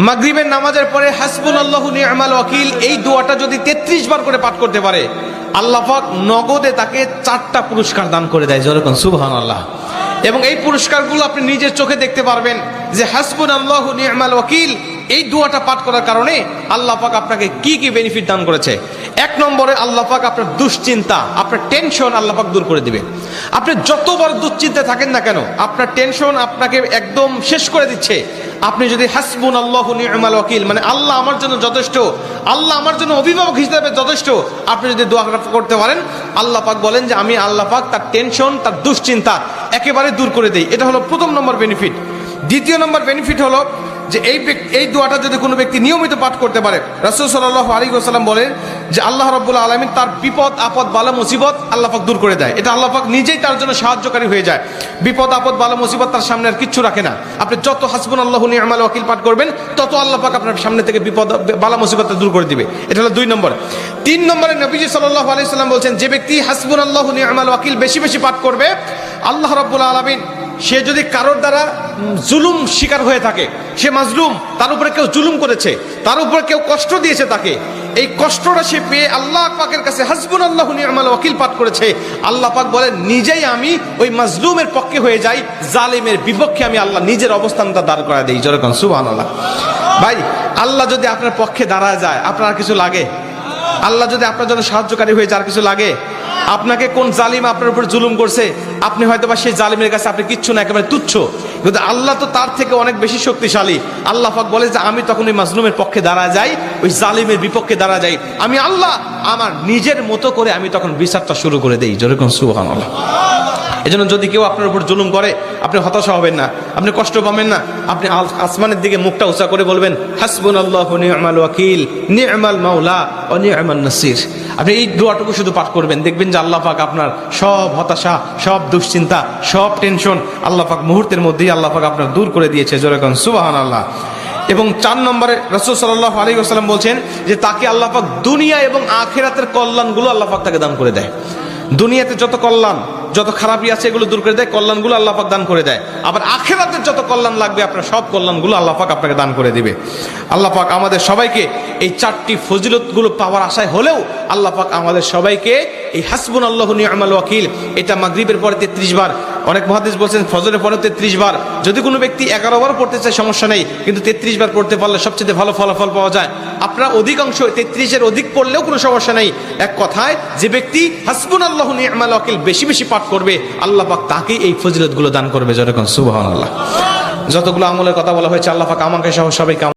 মাগরিবের নামাজের পরে হাসবুনাল্লাহু নি'মাল ওয়াকিল এই দোয়াটা যদি 33 বার করে পাঠ করতে পারে, আল্লাহ পাক নগদে তাকে 4টা পুরস্কার দান করে দেয়। যেরকম সুবহানাল্লাহ। এবং এই পুরস্কারগুলো আপনি নিজের চোখে দেখতে পারবেন যে হাসবুনাল্লাহু নি'মাল ওয়াকিল এই দোয়াটা পাঠ করার কারণে আল্লাহ পাক আপনাকে কি কি বেনিফিট দান করেছে। 1 নম্বরে আল্লাহ পাক আপনার দুশ্চিন্তা, আপনার টেনশন আল্লাহ পাক দূর করে দিবে। আপনি যতবার দুশ্চিন্তায় থাকেন না কেন, আপনার টেনশন আপনাকে একদম শেষ করে দিচ্ছে। আপনি যদি হাসবুনাল্লাহু নি'মাল ওয়াকিল মানে আল্লাহ আমার জন্য যথেষ্ট, আল্লাহ আমার জন্য অভিভাবক হিসেবে যথেষ্ট, আপনি যদি দোয়া করতে পারেন, আল্লাহ পাক বলেন যে আমি আল্লাহ পাক তার টেনশন, তার দুশ্চিন্তা একেবারে দূর করে দেই। এটা হলো প্রথম নম্বর বেনিফিট। দ্বিতীয় নম্বর বেনিফিট হলো যে এই দোয়াটা যদি কোনো ব্যক্তি নিয়মিত পাঠ করতে পারে, রাসূল সাল্লাল্লাহু আলাইহি ওয়াসাল্লাম বলেন যে আল্লাহ রাব্বুল আলামিন তার বিপদ আপদ বালা মুসিবত আল্লাহ পাক দূর করে দেয়। এটা আল্লাহ পাক নিজেই তার জন্য সাহায্যকারী হয়ে যায়। বিপদ আপদ বালা মুসিবত তার সামনে আর কিচ্ছু রাখে না। আপনি যত হাসবুনাল্লাহু নি'মাল ওয়াকিল পাঠ করবেন, তত আল্লাহ পাক আপনার সামনে থেকে বিপদ বালা মুসিবত দূর করে দিবে। এটা হলো 2 নম্বর। 3 নম্বরে নবীজি সাল্লাল্লাহু আলাইহি ওয়াসাল্লাম বলেন, যে ব্যক্তি হাসবুনাল্লাহু নি'মাল ওয়াকিল বেশি বেশি পাঠ করবে, আল্লাহ রাব্বুল আলামিন সে যদি কারোর দ্বারা জুলুম শিকার হয়ে থাকে, সে মাজলুম, তার উপরে কেউ জুলুম করেছে, তার উপরে কেউ কষ্ট দিয়েছে, তাকে এই কষ্টটা সে পেয়ে আল্লাহ পাকের কাছে হাসবুনাল্লাহু নি'মাল ওয়াকিল পাঠ করেছে, আল্লাহ পাক বলেন নিজেই আমি ওই মাজলুমের পক্ষে হয়ে যাই, জালেমের বিপক্ষে আমি আল্লাহ নিজের অবস্থানটা দাঁড় করায় দেই। যেরকম সুবহানাল্লাহ। ভাই, আল্লাহ যদি আপনার পক্ষে দাঁড়ায় যায়, আপনার কিছু লাগে? আল্লাহ যদি আপনার জন্য সাহায্যকারী হয়ে যার কিছু লাগে? আপনাকে কোন জালিম আপনার উপর জুলুম করছে, আপনি হয়তো বা সেই জালিমের কাছে আপনি কিচ্ছু না, একেবারে তুচ্ছ, কিন্তু আল্লাহ তো তার থেকে অনেক বেশি শক্তিশালী। আল্লাহ পাক বলে যে আমি তখন ওই মাজলুমের পক্ষে দাঁড়া যাই, ওই জালিমের বিপক্ষে দাঁড়া যাই, আমি আল্লাহ আমার নিজের মতো করে আমি তখন বিচারটা শুরু করে দেই। যেরকম সুবহানাল্লাহ। এজন্য যদি কেউ আপনার উপর জুলুম করে, আপনি হতাশা হবেন না, আপনি কষ্ট পাবেন না, আপনি আসমানের দিকে মুখটা উঁচা করে বলবেন হাসবুনাল্লাহু নি'মাল ওয়াকিল নি'মাল মাওলা ওয়া নি'মান নাসির। আপনি এই দোয়াটুকু শুধু পাঠ করবেন, দেখবেন যে আল্লাহ পাক আপনার সব হতাশা, সব দুশ্চিন্তা, সব টেনশন আল্লাহ পাক মুহূর্তের মধ্যেই আল্লাহ পাক আপনার দূর করে দিয়েছে। যেরকম সুবহানাল্লাহ। এবং 4 নম্বরে রাসূল সাল্লাল্লাহু আলাইহি ওয়াসাল্লাম বলছেন যে তাকে আল্লাহ পাক দুনিয়া এবং আখিরাতের কল্যাণগুলো আল্লাহ পাক তাকে দান করে দেয়। দুনিয়াতে যত কল্যাণ, যত খারাপই আছে এগুলো দূর করে দেয়, কল্যাণগুলো আল্লাহ পাক দান করে দেয়। আবার আখিরাতের যত কল্যাণ লাগবে আপনার সব কল্যাণগুলো আল্লাহ পাক আপনাকে দান করে দিবে। আল্লাহ পাক আমাদের সবাইকে এই 4টি ফজিলতগুলো পাওয়ার আশায় হলেও আল্লাহ পাক আমাদের সবাইকে এই হাসবুনাল্লাহু নি'মাল ওয়াকিল এটা মাগরিবের পরে 33 বার, অনেক মুহাদ্দিস বলেছেন ফজরের পরে 33 বার, যদি কোনো ব্যক্তি 11 বার পড়তে চায় সমস্যা নেই, কিন্তু 33 বার পড়তে পারলে সবচেয়ে ভালো ফলাফল পাওয়া যায়। আপনারা অধিকাংশ 33-এর অধিক পড়লেও কোনো সমস্যা নেই। এক কথায় যে ব্যক্তি হাসবুনাল্লাহু নি'মাল ওয়াকিল বেশি বেশি পাঠ করবে, আল্লাহ পাক তাকে এই ফজিলতগুলো দান করবে। যেরকম সুবহানাল্লাহ। যতগুলো আমলের কথা বলা হয়েছে আল্লাহ পাক আমাকে সহ সবাইকে